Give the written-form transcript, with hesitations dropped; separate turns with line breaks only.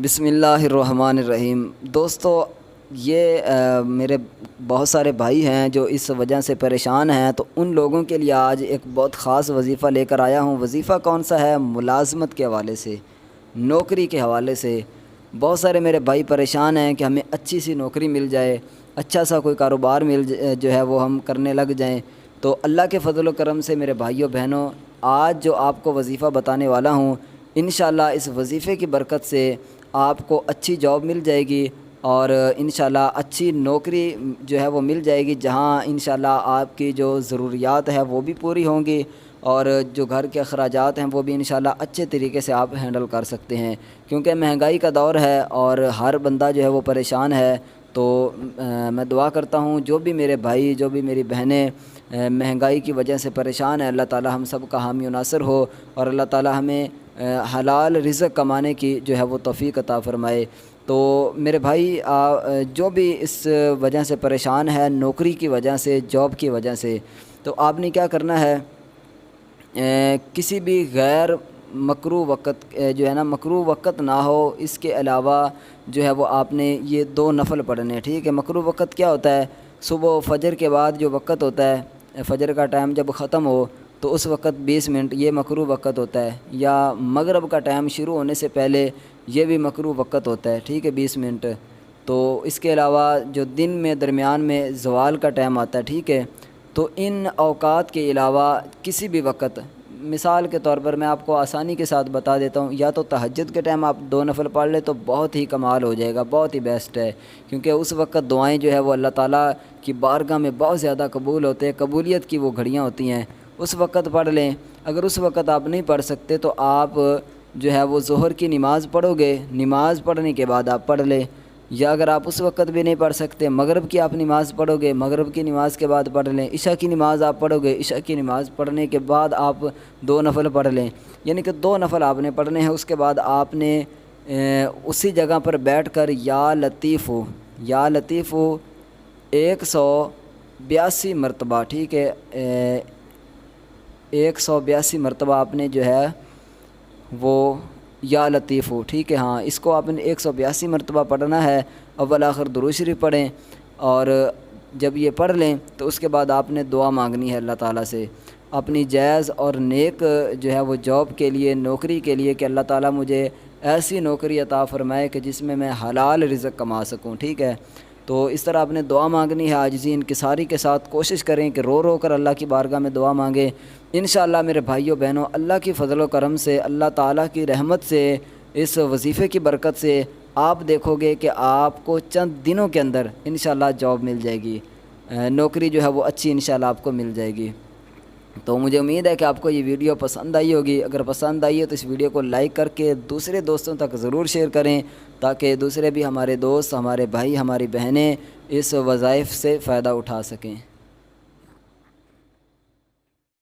بسم اللہ الرحمن الرحیم۔ دوستو، یہ میرے بہت سارے بھائی ہیں جو اس وجہ سے پریشان ہیں، تو ان لوگوں کے لیے آج ایک بہت خاص وظیفہ لے کر آیا ہوں۔ وظیفہ کون سا ہے؟ ملازمت کے حوالے سے، نوکری کے حوالے سے۔ بہت سارے میرے بھائی پریشان ہیں کہ ہمیں اچھی سی نوکری مل جائے، اچھا سا کوئی کاروبار جو ہے وہ ہم کرنے لگ جائیں۔ تو اللہ کے فضل و کرم سے میرے بھائیوں بہنوں، آج جو آپ کو وظیفہ بتانے والا ہوں، انشاءاللہ اس وظیفے کی برکت سے آپ کو اچھی جاب مل جائے گی، اور انشاءاللہ اچھی نوکری جو ہے وہ مل جائے گی، جہاں انشاءاللہ آپ کی جو ضروریات ہیں وہ بھی پوری ہوں گی، اور جو گھر کے اخراجات ہیں وہ بھی انشاءاللہ اچھے طریقے سے آپ ہینڈل کر سکتے ہیں، کیونکہ مہنگائی کا دور ہے اور ہر بندہ جو ہے وہ پریشان ہے۔ تو میں دعا کرتا ہوں جو بھی میرے بھائی، جو بھی میری بہنیں مہنگائی کی وجہ سے پریشان ہیں، اللہ تعالی ہم سب کا حامی و ناصر ہو، اور اللہ تعالی ہمیں حلال رزق کمانے کی جو ہے وہ توفیق عطا فرمائے۔ تو میرے بھائی، جو بھی اس وجہ سے پریشان ہے، نوکری کی وجہ سے، جاب کی وجہ سے، تو آپ نے کیا کرنا ہے، کسی بھی غیر مکروہ وقت جو ہے نا، مکروہ وقت نہ ہو، اس کے علاوہ جو ہے وہ آپ نے یہ 2 نفل پڑھنے ہیں، ٹھیک ہے؟ مکروہ وقت کیا ہوتا ہے؟ صبح فجر کے بعد جو وقت ہوتا ہے، فجر کا ٹائم جب ختم ہو تو اس وقت 20 منٹ، یہ مکروہ وقت ہوتا ہے، یا مغرب کا ٹائم شروع ہونے سے پہلے یہ بھی مکروہ وقت ہوتا ہے، ٹھیک ہے، 20 منٹ۔ تو اس کے علاوہ جو دن میں درمیان میں زوال کا ٹائم آتا ہے، ٹھیک ہے، تو ان اوقات کے علاوہ کسی بھی وقت، مثال کے طور پر میں آپ کو آسانی کے ساتھ بتا دیتا ہوں، یا تو تہجد کے ٹائم آپ 2 نفل پڑھ لیں تو بہت ہی کمال ہو جائے گا، بہت ہی بیسٹ ہے، کیونکہ اس وقت دعائیں جو ہے وہ اللہ تعالیٰ کی بارگاہ میں بہت زیادہ قبول ہوتے ہیں، قبولیت کی وہ گھڑیاں ہوتی ہیں، اس وقت پڑھ لیں۔ اگر اس وقت آپ نہیں پڑھ سکتے تو آپ جو ہے وہ ظہر کی نماز پڑھو گے، نماز پڑھنے کے بعد آپ پڑھ لیں، یا اگر آپ اس وقت بھی نہیں پڑھ سکتے، مغرب کی آپ نماز پڑھو گے، مغرب کی نماز کے بعد پڑھ لیں، عشاء کی نماز آپ پڑھو گے، عشاء کی نماز پڑھنے کے بعد آپ 2 نفل پڑھ لیں، یعنی کہ 2 نفل آپ نے پڑھنے ہیں۔ اس کے بعد آپ نے اسی جگہ پر بیٹھ کر یا لطیف 182 مرتبہ، ٹھیک ہے، 182 مرتبہ آپ نے جو ہے وہ یا لطیف ہو، ٹھیک ہے، ہاں، اس کو آپ نے 182 مرتبہ پڑھنا ہے۔ اول آخر درود شریف پڑھیں، اور جب یہ پڑھ لیں تو اس کے بعد آپ نے دعا مانگنی ہے اللہ تعالیٰ سے اپنی جائز اور نیک جو ہے وہ جاب کے لیے، نوکری کے لیے، کہ اللہ تعالیٰ مجھے ایسی نوکری عطا فرمائے کہ جس میں حلال رزق کما سکوں، ٹھیک ہے؟ تو اس طرح آپ نے دعا مانگنی ہے، عاجزی انکساری کے ساتھ کوشش کریں کہ رو رو کر اللہ کی بارگاہ میں دعا مانگیں۔ انشاءاللہ میرے بھائیوں بہنوں، اللہ کی فضل و کرم سے، اللہ تعالیٰ کی رحمت سے، اس وظیفے کی برکت سے آپ دیکھو گے کہ آپ کو چند دنوں کے اندر انشاءاللہ جاب مل جائے گی، نوکری جو ہے وہ اچھی انشاءاللہ آپ کو مل جائے گی۔ تو مجھے امید ہے کہ آپ کو یہ ویڈیو پسند آئی ہوگی۔ اگر پسند آئی ہے تو اس ویڈیو کو لائک کر کے دوسرے دوستوں تک ضرور شیئر کریں، تاکہ دوسرے بھی ہمارے دوست، ہمارے بھائی، ہماری بہنیں اس وظائف سے فائدہ اٹھا سکیں۔